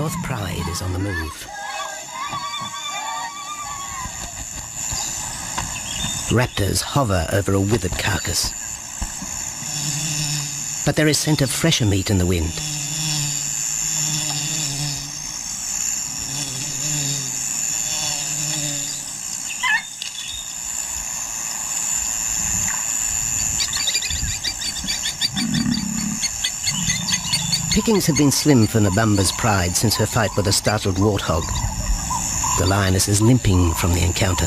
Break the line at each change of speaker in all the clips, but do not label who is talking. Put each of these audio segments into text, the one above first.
fourth pride is on the move. Raptors hover over a withered carcass. But there is scent of fresher meat in the wind. Pickings have been slim for Nabamba's pride since her fight with a startled warthog. The lioness is limping from the encounter.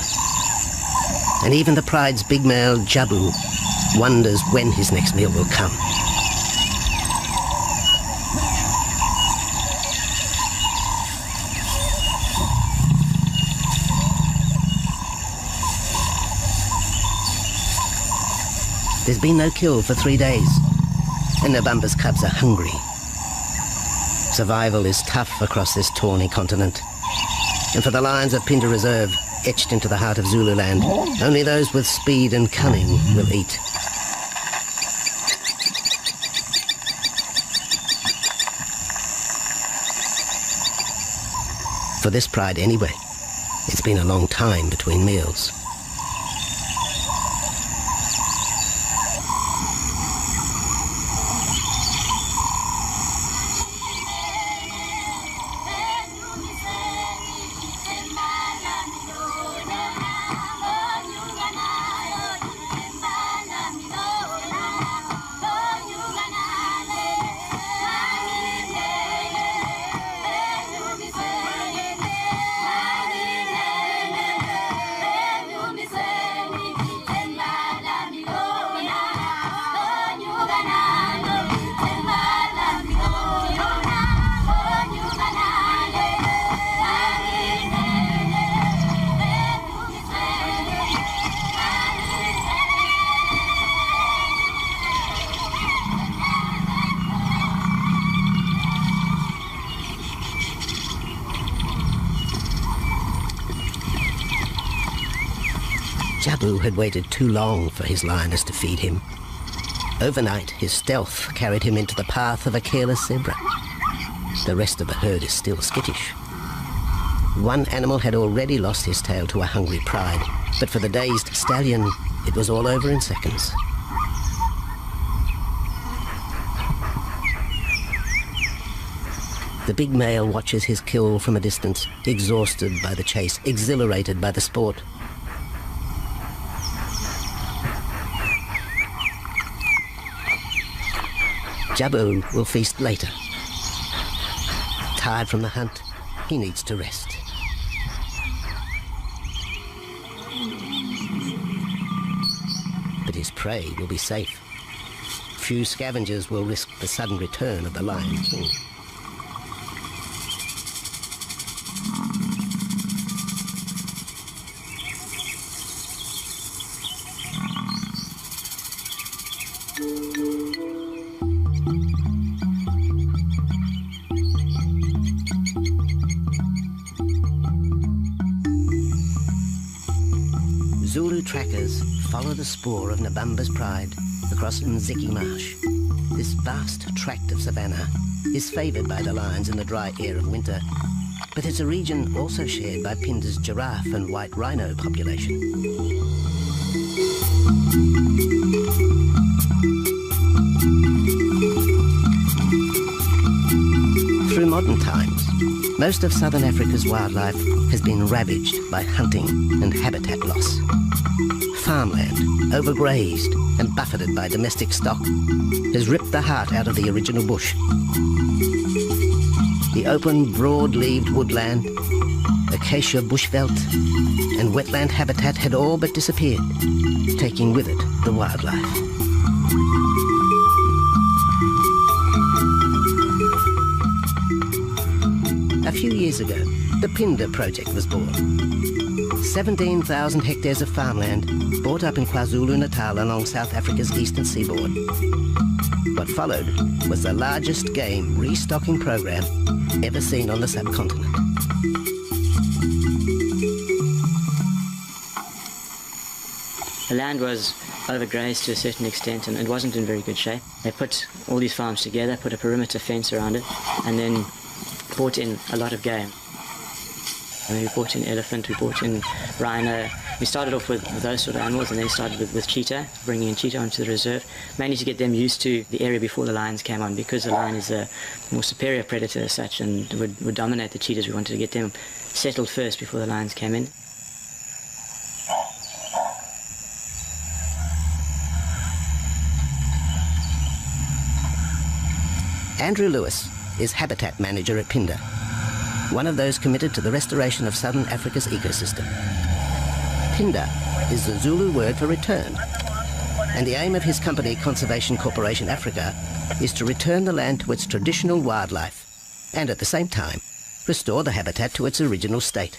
And even the pride's big male, Jabu, wonders when his next meal will come. There's been no kill for 3 days, and Nabamba's cubs are hungry. Survival is tough across this tawny continent, and for the lions of Pinda Reserve, etched into the heart of Zululand, only those with speed and cunning will eat. For this pride anyway, it's been a long time between meals. Jabu had waited too long for his lioness to feed him. Overnight, his stealth carried him into the path of a careless zebra. The rest of the herd is still skittish. One animal had already lost his tail to a hungry pride, but for the dazed stallion, it was all over in seconds. The big male watches his kill from a distance, exhausted by the chase, exhilarated by the sport. Jabu will feast later. Tired from the hunt, he needs to rest. But his prey will be safe. Few scavengers will risk the sudden return of the Lion King. Zulu trackers follow the spoor of Nabamba's pride across Nziki Marsh. This vast tract of savanna is favoured by the lions in the dry air of winter, but it's a region also shared by Pinda's giraffe and white rhino population. Through modern times, most of southern Africa's wildlife has been ravaged by hunting and habitat loss. Farmland, overgrazed and buffeted by domestic stock, has ripped the heart out of the original bush. The open, broad-leaved woodland, acacia bushveld, and wetland habitat had all but disappeared, taking with it the wildlife. A few years ago, the Pinda project was born. 17,000 hectares of farmland bought up in KwaZulu-Natal along South Africa's eastern seaboard. What followed was the largest game restocking program ever seen on the subcontinent.
The land was overgrazed to a certain extent and it wasn't in very good shape. They put all these farms together, put a perimeter fence around it, and then brought in a lot of game. I mean, we brought in elephant, we brought in rhino. We started off with those sort of animals, and then started with cheetah, bringing in cheetah onto the reserve, mainly to get them used to the area before the lions came on, because the lion is a more superior predator as such and would dominate the cheetahs. We wanted to get them settled first before the lions came in.
Andrew Lewis is habitat manager at Pinda, one of those committed to the restoration of southern Africa's ecosystem. Pinda is the Zulu word for return, and the aim of his company, Conservation Corporation Africa, is to return the land to its traditional wildlife and at the same time restore the habitat to its original state.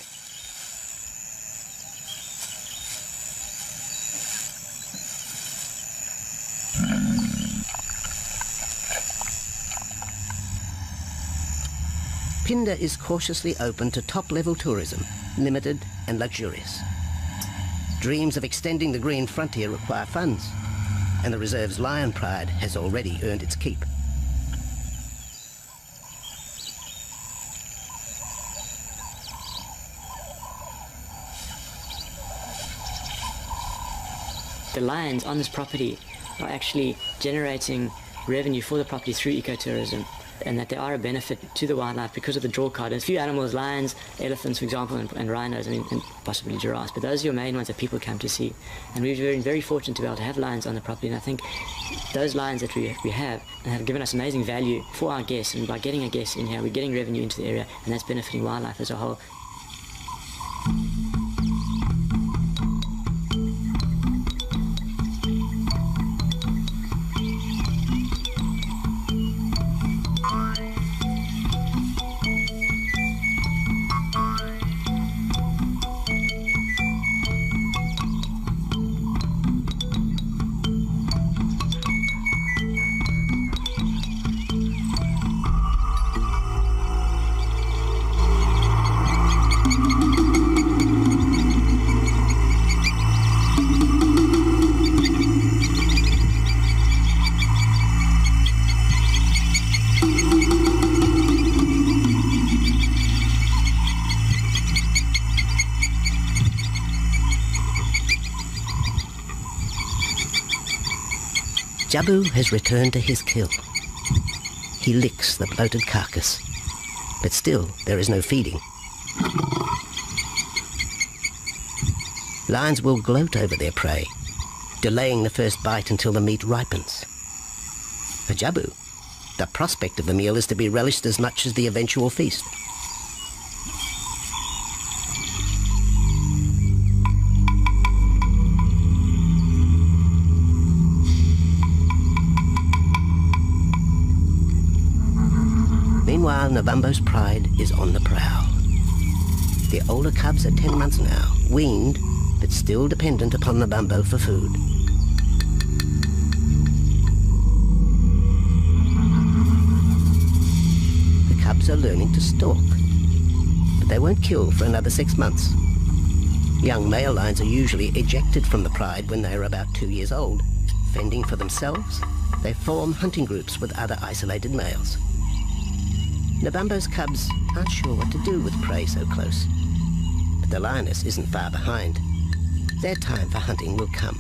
Pinda is cautiously open to top-level tourism, limited and luxurious. Dreams of extending the green frontier require funds, and the reserve's lion pride has already earned its keep.
The lions on this property are actually generating revenue for the property through ecotourism, and that they are a benefit to the wildlife because of the draw card. And a few animals, lions, elephants, for example, and rhinos, I mean, and possibly giraffes, but those are your main ones that people come to see. And we've been very fortunate to be able to have lions on the property, and I think those lions that we have given us amazing value for our guests, and by getting a guest in here, we're getting revenue into the area, and that's benefiting wildlife as a whole.
Jabu has returned to his kill. He licks the bloated carcass, but still there is no feeding. Lions will gloat over their prey, delaying the first bite until the meat ripens. For Jabu, the prospect of the meal is to be relished as much as the eventual feast. Meanwhile, Nabambo's pride is on the prowl. The older cubs are 10 months now, weaned, but still dependent upon Nabambo for food. The cubs are learning to stalk, but they won't kill for another 6 months. Young male lions are usually ejected from the pride when they are about 2 years old. Fending for themselves, they form hunting groups with other isolated males. Nabambo's cubs aren't sure what to do with prey so close, but the lioness isn't far behind. Their time for hunting will come.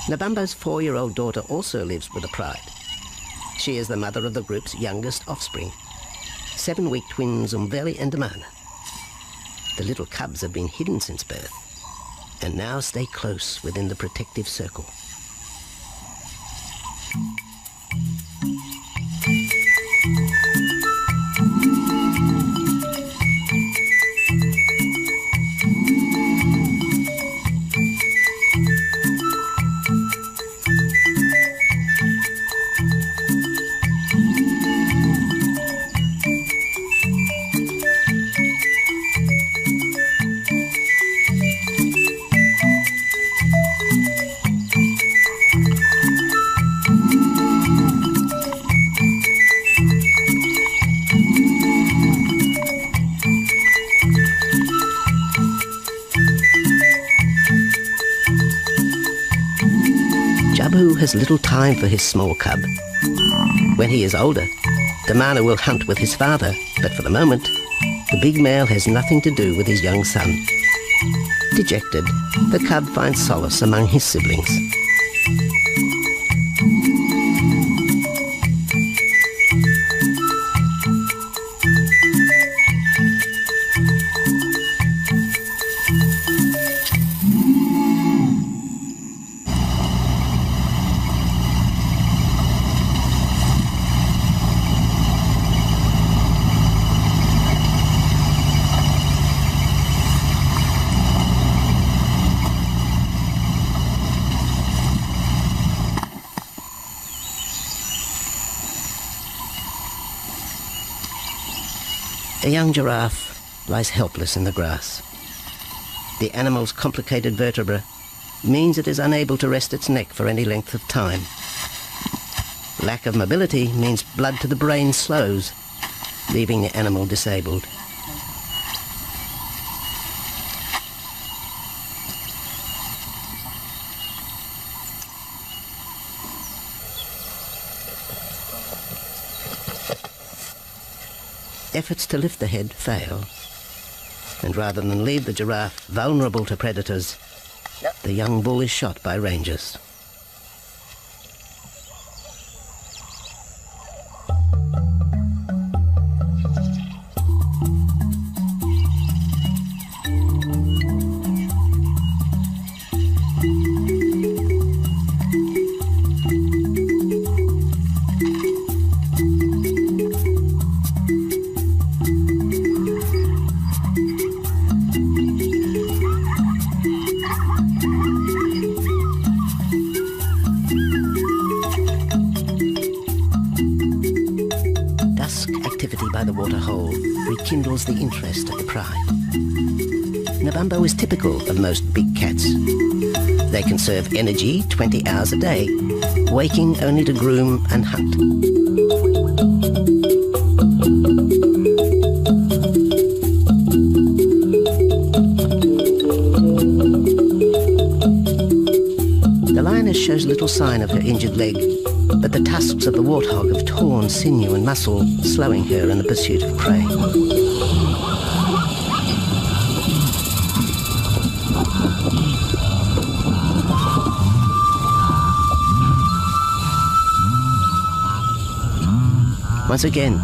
Nabambo's 4-year-old daughter also lives with the pride. She is the mother of the group's youngest offspring, 7-week twins Umveli and Damana. The little cubs have been hidden since birth, and now stay close within the protective circle. bamboo has little time for his small cub. When he is older, the mana will hunt with his father, but for the moment, the big male has nothing to do with his young son. Dejected, the cub finds solace among his siblings. A young giraffe lies helpless in the grass. The animal's complicated vertebra means it is unable to rest its neck for any length of time. Lack of mobility means blood to the brain slows, leaving the animal disabled. Efforts to lift the head fail, and rather than leave the giraffe vulnerable to predators, the young bull is shot by rangers. By the waterhole rekindles the interest of the pride. Nabambo is typical of most big cats. They conserve energy 20 hours a day, waking only to groom and hunt. The lioness shows little sign of her injured leg, but the tusks of the warthog have torn sinew and muscle, slowing her in the pursuit of prey. Once again,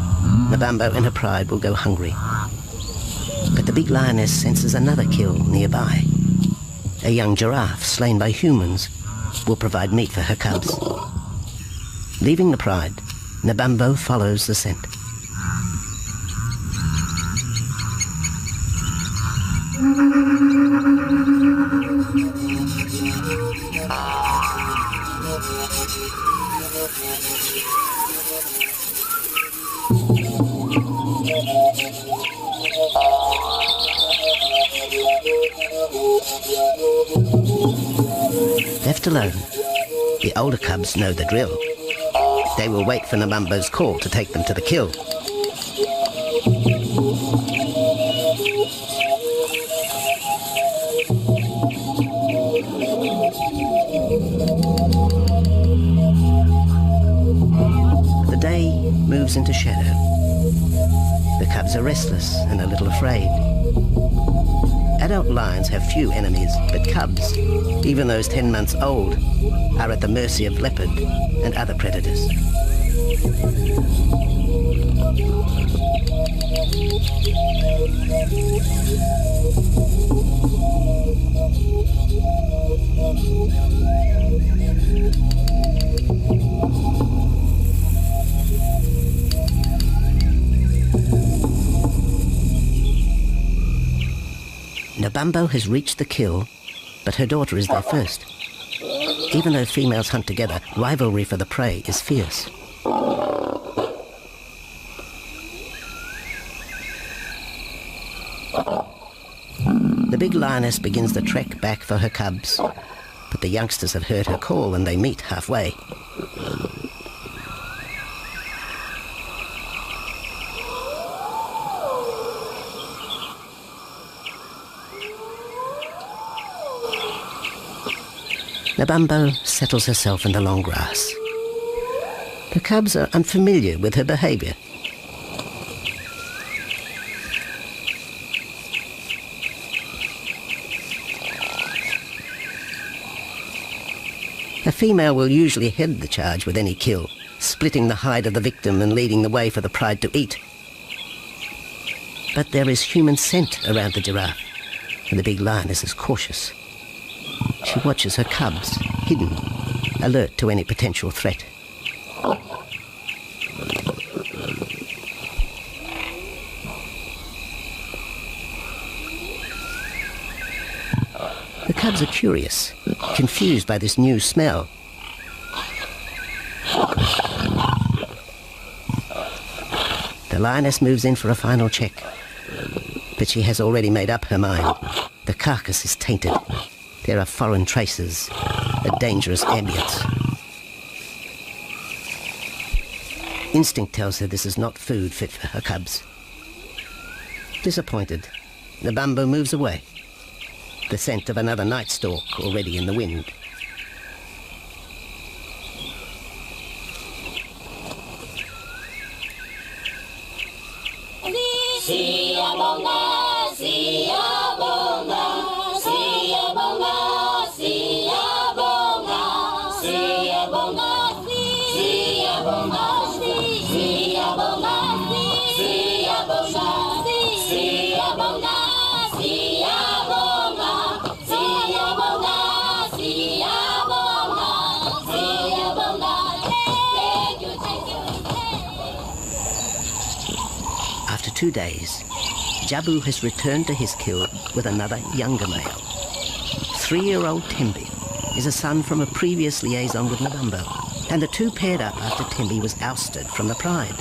Nabambo in her pride will go hungry. But the big lioness senses another kill nearby. A young giraffe slain by humans will provide meat for her cubs. Leaving the pride, Nabambo follows the scent. Left alone, the older cubs know the drill. They will wait for Nabambo's call to take them to the kill. The day moves into shadow. The cubs are restless and a little afraid. Adult lions have few enemies, but cubs, even those 10 months old, are at the mercy of leopard and other predators. Nabambo has reached the kill, but her daughter is there first. Even though females hunt together, rivalry for the prey is fierce. The big lioness begins the trek back for her cubs, but the youngsters have heard her call and they meet halfway. Nabambo settles herself in the long grass. The cubs are unfamiliar with her behaviour. A female will usually head the charge with any kill, splitting the hide of the victim and leading the way for the pride to eat. But there is human scent around the giraffe, and the big lioness is cautious. She watches her cubs, hidden, alert to any potential threat. The cubs are curious, confused by this new smell. The lioness moves in for a final check, but she has already made up her mind. The carcass is tainted. There are foreign traces, a dangerous ambience. Instinct tells her this is not food fit for her cubs. Disappointed, Nabambo moves away, the scent of another night stalk already in the wind. After 2 days, Jabu has returned to his kill with another younger male. 3-year-old Tembi is a son from a previous liaison with Nabambo, and the two paired up after Tembi was ousted from the pride.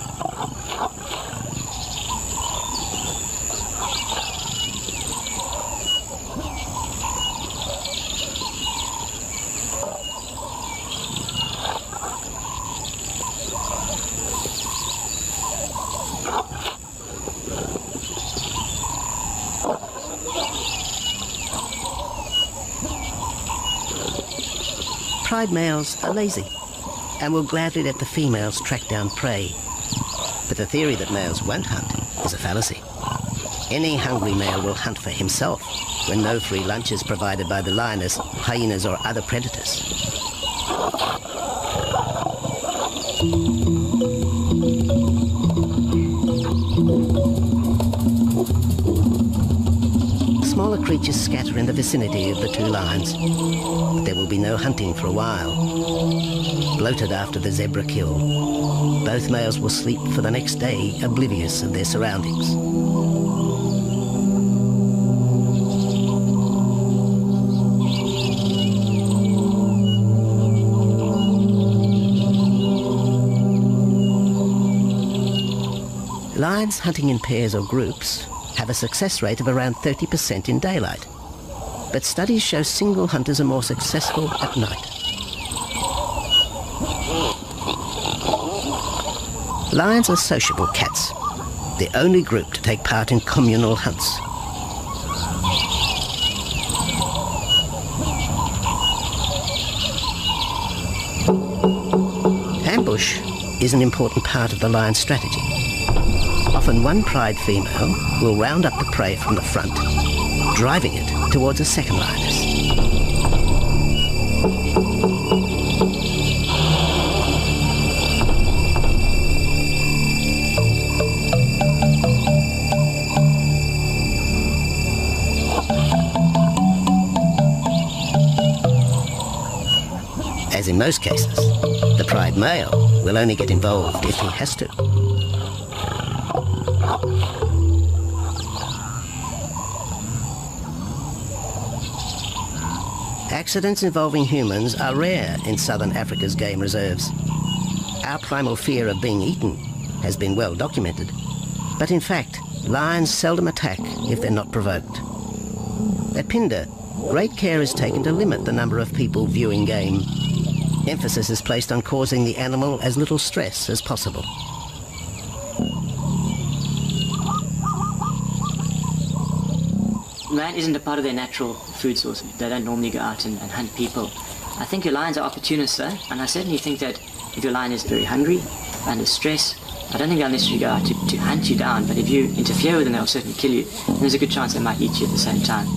Pride males are lazy and will gladly let the females track down prey. But the theory that males won't hunt is a fallacy. Any hungry male will hunt for himself when no free lunch is provided by the lioness, hyenas or other predators. Smaller creatures scatter in the vicinity of the two lions. There will be no hunting for a while. Bloated after the zebra kill, both males will sleep for the next day, oblivious of their surroundings. Lions hunting in pairs or groups have a success rate of around 30% in daylight, but studies show single hunters are more successful at night. Lions are sociable cats, the only group to take part in communal hunts. Ambush is an important part of the lion's strategy. Often one pride female will round up the prey from the front, driving it towards a second lioness. As in most cases, the pride male will only get involved if he has to. Accidents involving humans are rare in southern Africa's game reserves. Our primal fear of being eaten has been well documented, but in fact, lions seldom attack if they're not provoked. At Phinda, great care is taken to limit the number of people viewing game. Emphasis is placed on causing the animal as little stress as possible.
man isn't a part of their natural food source. They don't normally go out and hunt people. I think your lions are opportunists though, and I certainly think that if your lion is very hungry, under stress, I don't think they'll necessarily go out to hunt you down, but if you interfere with them, they'll certainly kill you. And there's a good chance they might eat you at the same time.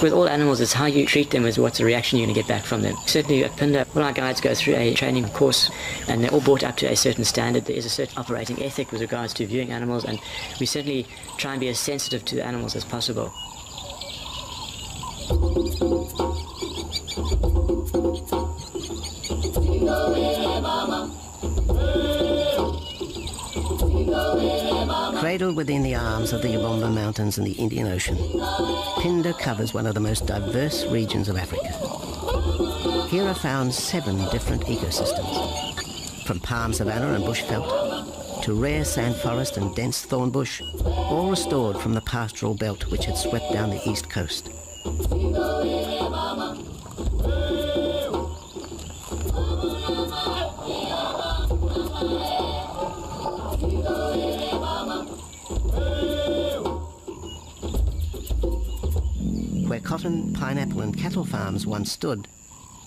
With all animals, it's how you treat them is what's the reaction you're going to get back from them. Certainly at Pinda, all our guides go through a training course and they're all brought up to a certain standard. There is a certain operating ethic with regards to viewing animals, and we certainly try and be as sensitive to the animals as possible.
Cradled within the arms of the Ubomba Mountains and the Indian Ocean, Pinda covers one of the most diverse regions of Africa. Here are found 7 different ecosystems, from palm savanna and bushveld to rare sand forest and dense thorn bush, all restored from the pastoral belt which had swept down the east coast. Where cotton, pineapple and cattle farms once stood,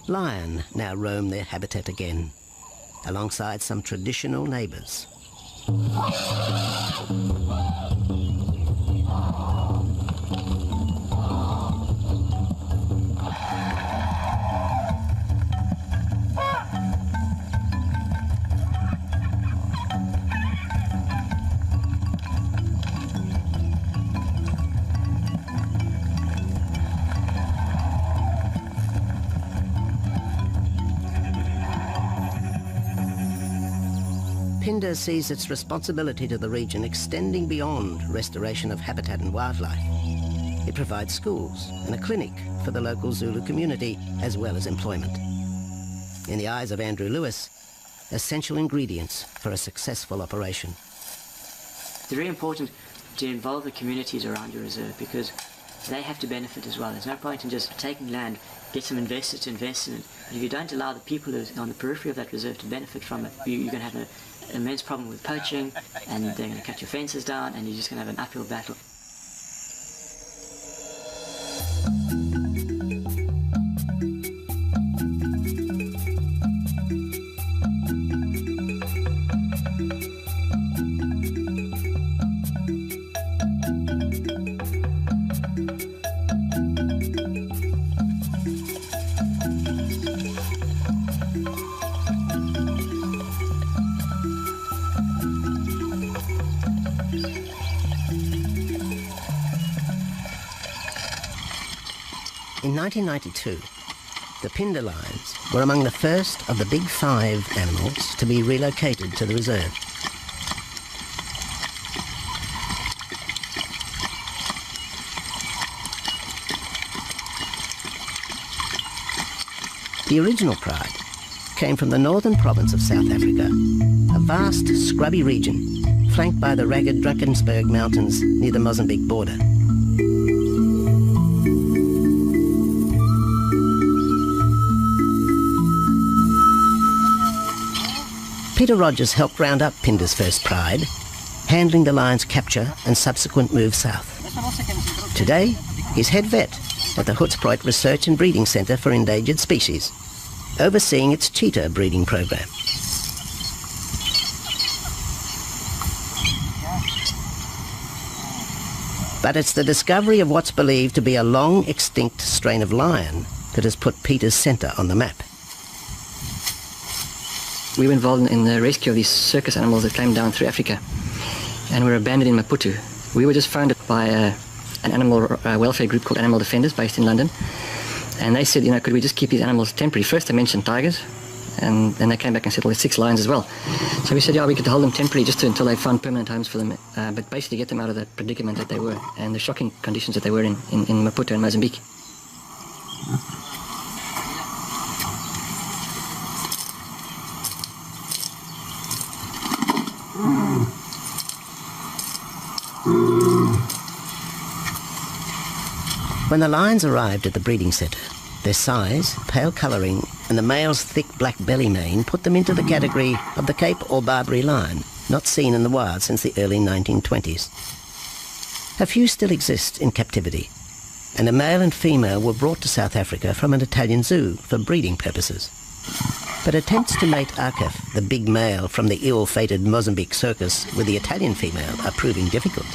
lion now roam their habitat again, alongside some traditional neighbours. Pinda sees its responsibility to the region extending beyond restoration of habitat and wildlife. It provides schools and a clinic for the local Zulu community, as well as employment. In the eyes of Andrew Lewis, essential ingredients for a successful operation.
It's very important to involve the communities around your reserve because they have to benefit as well. There's no point in just taking land, get some investors to invest in it. But if you don't allow the people who are on the periphery of that reserve to benefit from it, you're going to have an immense problem with poaching, and they're going to cut your fences down, and you're just going to have an uphill battle.
In 1992, the Pinda lions were among the first of the big 5 animals to be relocated to the reserve. The original pride came from the northern province of South Africa, a vast scrubby region flanked by the ragged Drakensberg Mountains near the Mozambique border. Peter Rogers helped round up Pinda's first pride, handling the lion's capture and subsequent move south. Today, he's head vet at the Hoedspruit Research and Breeding Centre for Endangered Species, overseeing its cheetah breeding program. But it's the discovery of what's believed to be a long-extinct strain of lion that has put Peter's centre on the map.
We were involved in the rescue of these circus animals that came down through Africa and were abandoned in Maputo. We were just founded by an animal welfare group called Animal Defenders based in London, and they said, could we just keep these animals temporary? First they mentioned tigers, and then they came back and said, well, there's 6 lions as well. So we said, yeah, we could hold them temporarily just until they found permanent homes for them, but basically get them out of the predicament that they were and the shocking conditions that they were in Maputo and Mozambique.
When the lions arrived at the breeding centre, Their size, pale colouring, and the male's thick black belly mane put them into the category of the Cape or Barbary lion, not seen in the wild since the early 1920s. A few still exist in captivity, and a male and female were brought to South Africa from an Italian zoo for breeding purposes. But attempts to mate Akef, the big male from the ill-fated Mozambique circus, with the Italian female are proving difficult.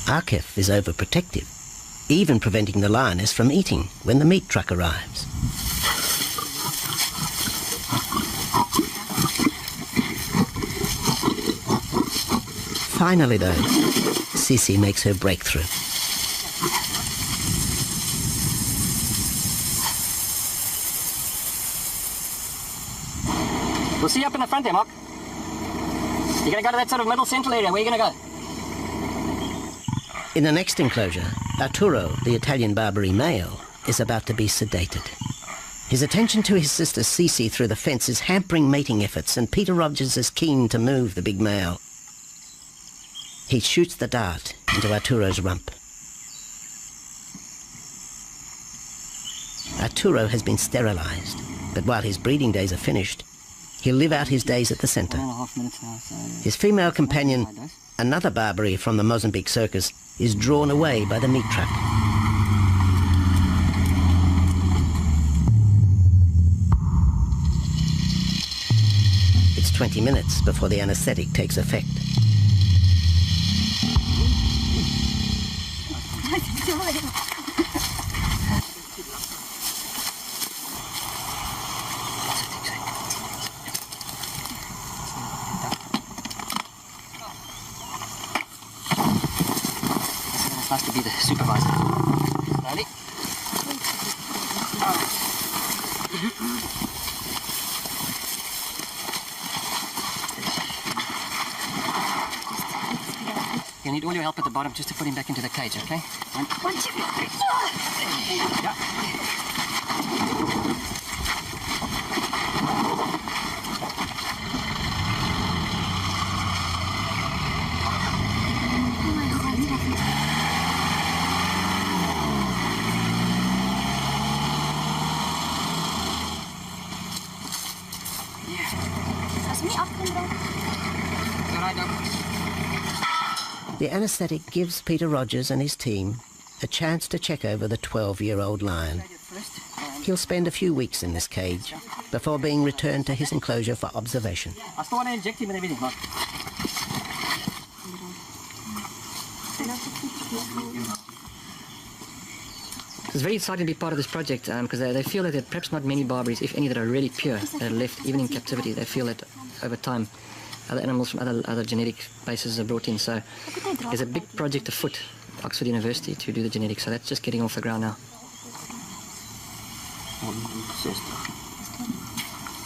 Akef is overprotective, even preventing the lioness from eating when the meat truck arrives. Finally though, Sisi makes her breakthrough.
We'll see you up in the front there, Mark. You're going to go to that sort of middle central area. Where are you going to go?
In the next enclosure, Arturo, the Italian Barbary male, is about to be sedated. His attention to his sister Sisi through the fence is hampering mating efforts, and Peter Rogers is keen to move the big male. He shoots the dart into Arturo's rump. Arturo has been sterilized, but while his breeding days are finished, he'll live out his days at the centre.
1.5 minutes now, so...
His female companion, another Barbary from the Mozambique circus, is drawn away by the meat truck. It's 20 minutes before the anaesthetic takes effect.
Nice to be the supervisor. Slowly. You need all your help at the bottom just to put him back into the cage, okay? One, two, three. Yeah.
The anaesthetic gives Peter Rogers and his team a chance to check over the 12-year-old lion. He'll spend a few weeks in this cage before being returned to his enclosure for observation.
I still want to inject him and everything, Mark. It's very exciting to be part of this project because they feel that there are perhaps not many Barbaries, if any, that are really pure, that are left even in captivity. They feel that over time other animals from other genetic bases are brought in. So there's a big project afoot at Oxford University to do the genetics. So that's just getting off the ground now.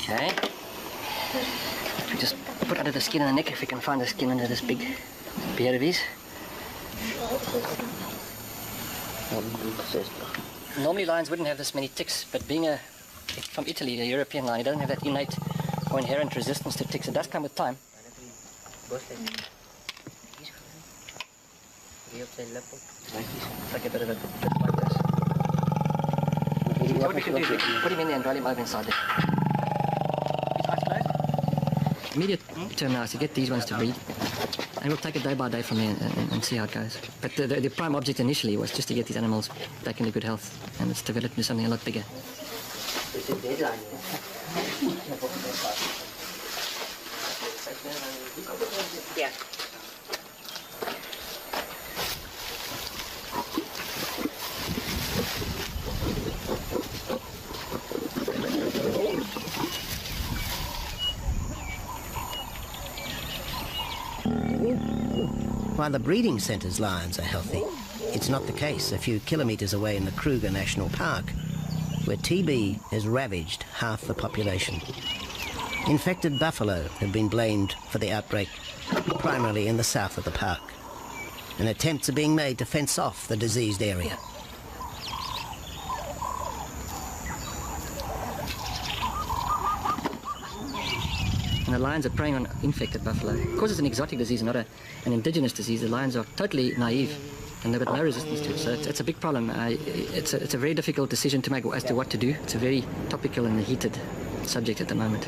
Okay. We just put under the skin on the neck if we can find the skin under this big beard of his. Normally lions wouldn't have this many ticks, but being from Italy, a European lion, he doesn't have that innate or inherent resistance to ticks. It does come with time. Like a bit of a bit like this. So what we can do is we can put him in there and roll him over inside there. Immediate term now is to get these ones to breed. And we'll take it day by day from there and see how it goes. But the prime object initially was just to get these animals back into good health, and it's developed into something a lot bigger. Yeah.
While the breeding centre's lions are healthy, it's not the case a few kilometres away in the Kruger National Park, where TB has ravaged half the population. Infected buffalo have been blamed for the outbreak, primarily in the south of the park, and attempts are being made to fence off the diseased area.
And the lions are preying on infected buffalo. Because it's an exotic disease, not an indigenous disease, the lions are totally naive and they've got no resistance to it. So it's a big problem. It's a very difficult decision to make as to what to do. It's a very topical and heated subject at the moment.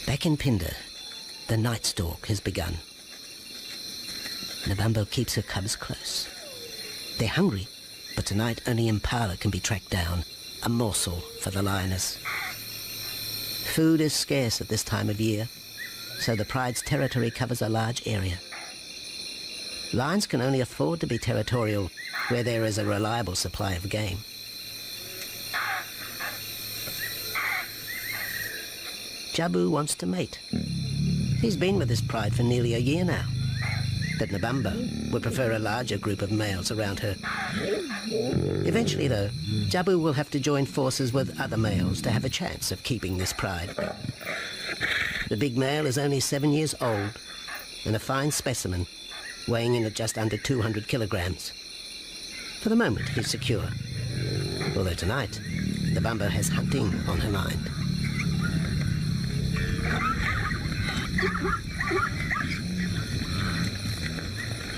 Back in Phinda, the night stalk has begun. Nabambo keeps her cubs close. They're hungry, but tonight only Impala can be tracked down, a morsel for the lioness. Food is scarce at this time of year, so the pride's territory covers a large area. Lions can only afford to be territorial where there is a reliable supply of game. Jabu wants to mate. He's been with his pride for nearly a year now. But Nabambo would prefer a larger group of males around her. Eventually, though, Jabu will have to join forces with other males to have a chance of keeping this pride. The big male is only 7 years old and a fine specimen, weighing in at just under 200 kilograms. For the moment, he's secure. Although tonight, Nabambo has hunting on her mind.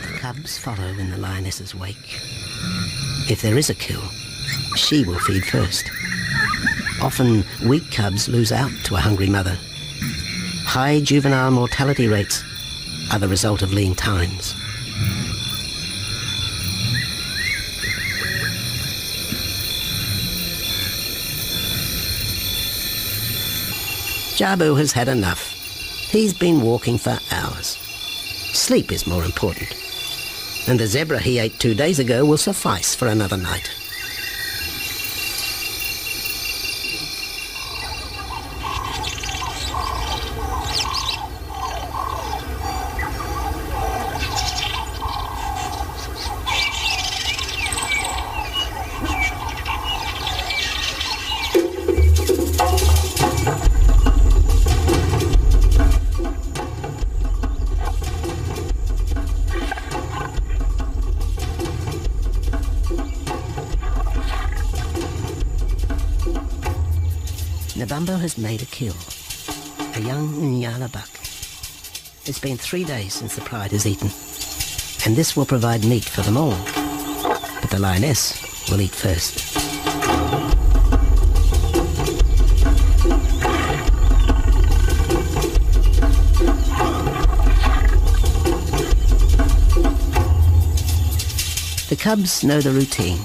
The cubs follow in the lioness's wake. If there is a kill, she will feed first. Often, weak cubs lose out to a hungry mother. High juvenile mortality rates are the result of lean times. Jabu has had enough. He's been walking for hours. Sleep is more important. And the zebra he ate 2 days ago will suffice for another night. Nabambo has made a kill, a young Nyala buck. It's been 3 days since the pride has eaten, and this will provide meat for them all. But the lioness will eat first. The cubs know the routine.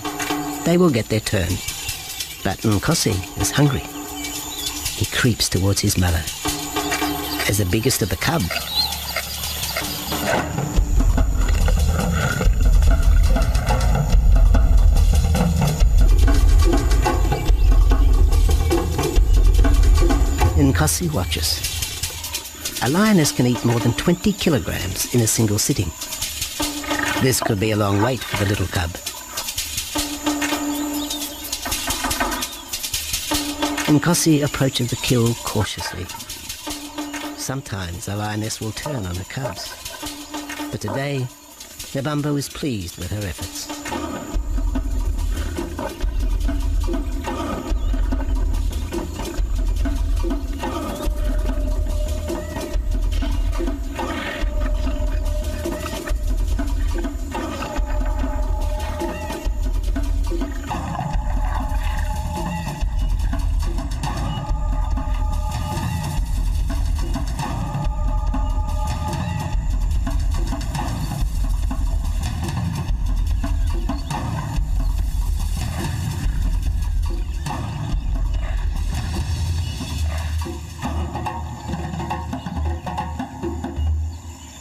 They will get their turn. But Nkosi is hungry. He creeps towards his mother. As the biggest of the cub, Nkosi watches. A lioness can eat more than 20 kilograms in a single sitting. This could be a long wait for the little cub. Nkosi approaches the kill cautiously. Sometimes a lioness will turn on her cubs, but today Nebambo is pleased with her efforts.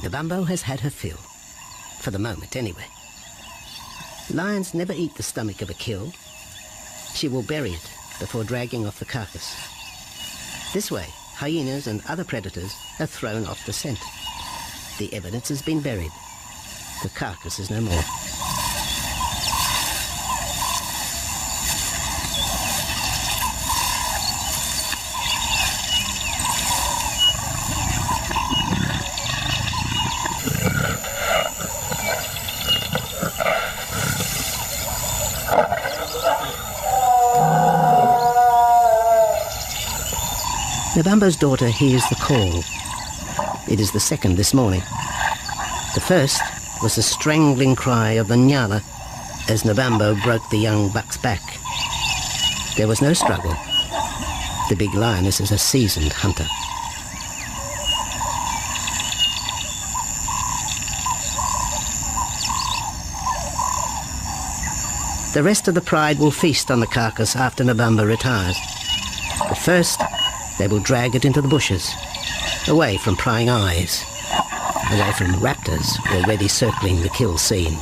Nebambo has had her fill, for the moment anyway. Lions never eat the stomach of a kill. She will bury it before dragging off the carcass. This way, hyenas and other predators are thrown off the scent. The evidence has been buried. The carcass is no more. Nebambo's daughter hears the call. It is the second this morning. The first was the strangling cry of the Nyala as Nebambo broke the young buck's back. There was no struggle. The big lioness is a seasoned hunter. The rest of the pride will feast on the carcass after Nebambo retires. But first, they will drag it into the bushes, away from prying eyes, away from raptors already circling the kill scene.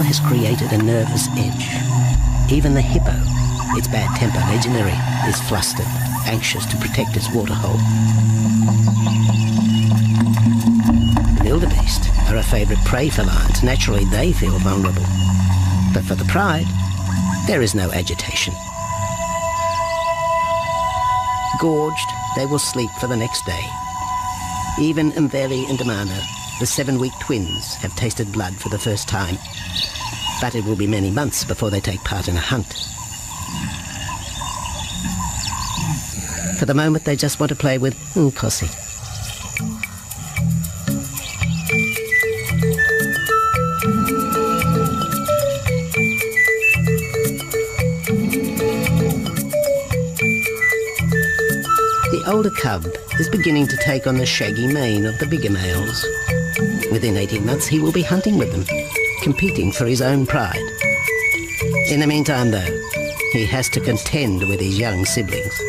Has created a nervous edge. Even the hippo, its bad temper legendary, is flustered, anxious to protect its waterhole. The wildebeest are a favourite prey for lions. Naturally, they feel vulnerable. But for the pride, there is no agitation. Gorged, they will sleep for the next day. Even Mveli and Damano, the 7-week twins, have tasted blood for the first time. But it will be many months before they take part in a hunt. For the moment, they just want to play with Nkosi. The older cub is beginning to take on the shaggy mane of the bigger males. Within 18 months, he will be hunting with them, competing for his own pride. In the meantime, though, he has to contend with his young siblings.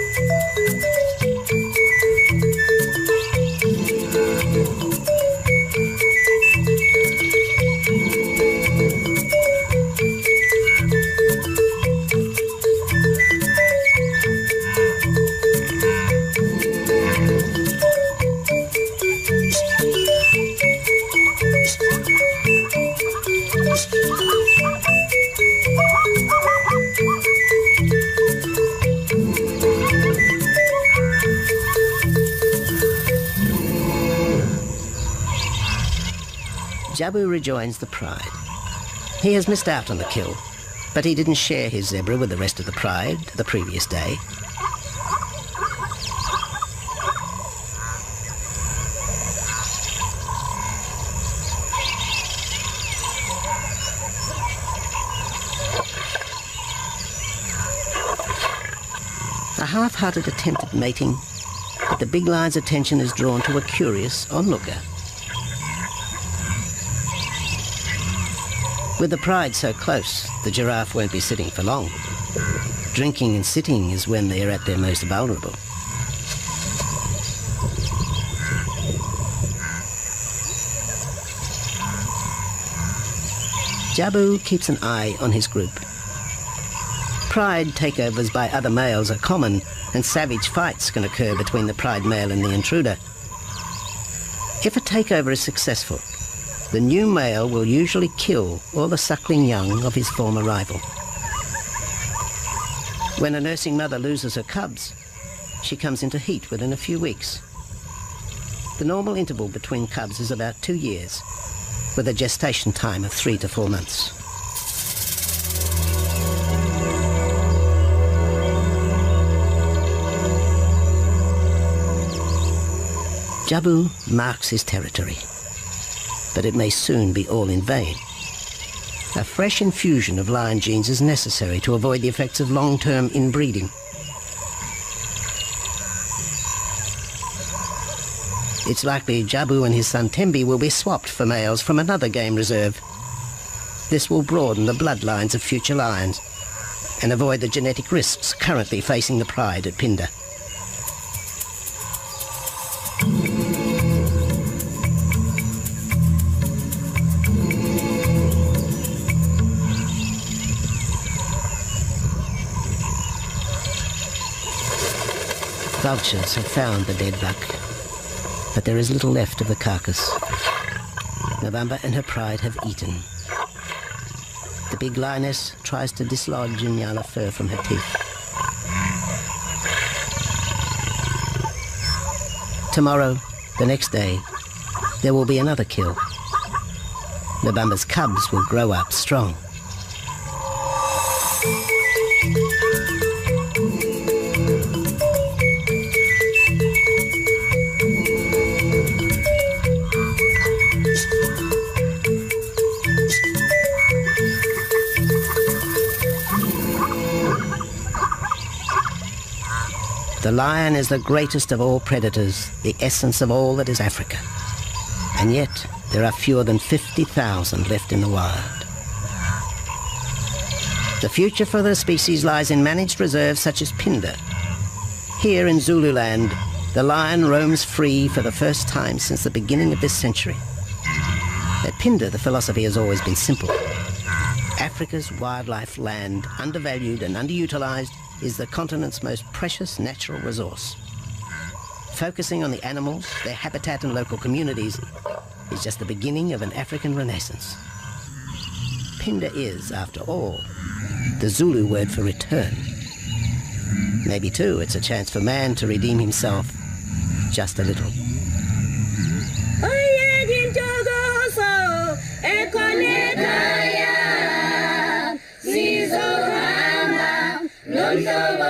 Jabu rejoins the pride. He has missed out on the kill, but he didn't share his zebra with the rest of the pride the previous day. A half-hearted attempt at mating, but the big lion's attention is drawn to a curious onlooker. With the pride so close, the giraffe won't be sitting for long. Drinking and sitting is when they are at their most vulnerable. Jabu keeps an eye on his group. Pride takeovers by other males are common, and savage fights can occur between the pride male and the intruder. If a takeover is successful, the new male will usually kill all the suckling young of his former rival. When a nursing mother loses her cubs, she comes into heat within a few weeks. The normal interval between cubs is about 2 years, with a gestation time of 3 to 4 months. Jabu marks his territory, but it may soon be all in vain. A fresh infusion of lion genes is necessary to avoid the effects of long-term inbreeding. It's likely Jabu and his son Tembi will be swapped for males from another game reserve. This will broaden the bloodlines of future lions and avoid the genetic risks currently facing the pride at Phinda. Vultures have found the dead buck, but there is little left of the carcass. November and her pride have eaten. The big lioness tries to dislodge Nyala fur from her teeth. Tomorrow, the next day, there will be another kill. November's cubs will grow up strong. The lion is the greatest of all predators, the essence of all that is Africa. And yet, there are fewer than 50,000 left in the wild. The future for the species lies in managed reserves such as Phinda. Here in Zululand, the lion roams free for the first time since the beginning of this century. At Phinda, the philosophy has always been simple. Africa's wildlife land, undervalued and underutilized, is the continent's most precious natural resource. Focusing on the animals, their habitat and local communities is just the beginning of an African renaissance. Phinda is, after all, the Zulu word for return. Maybe too, it's a chance for man to redeem himself just a little.
Hallelujah.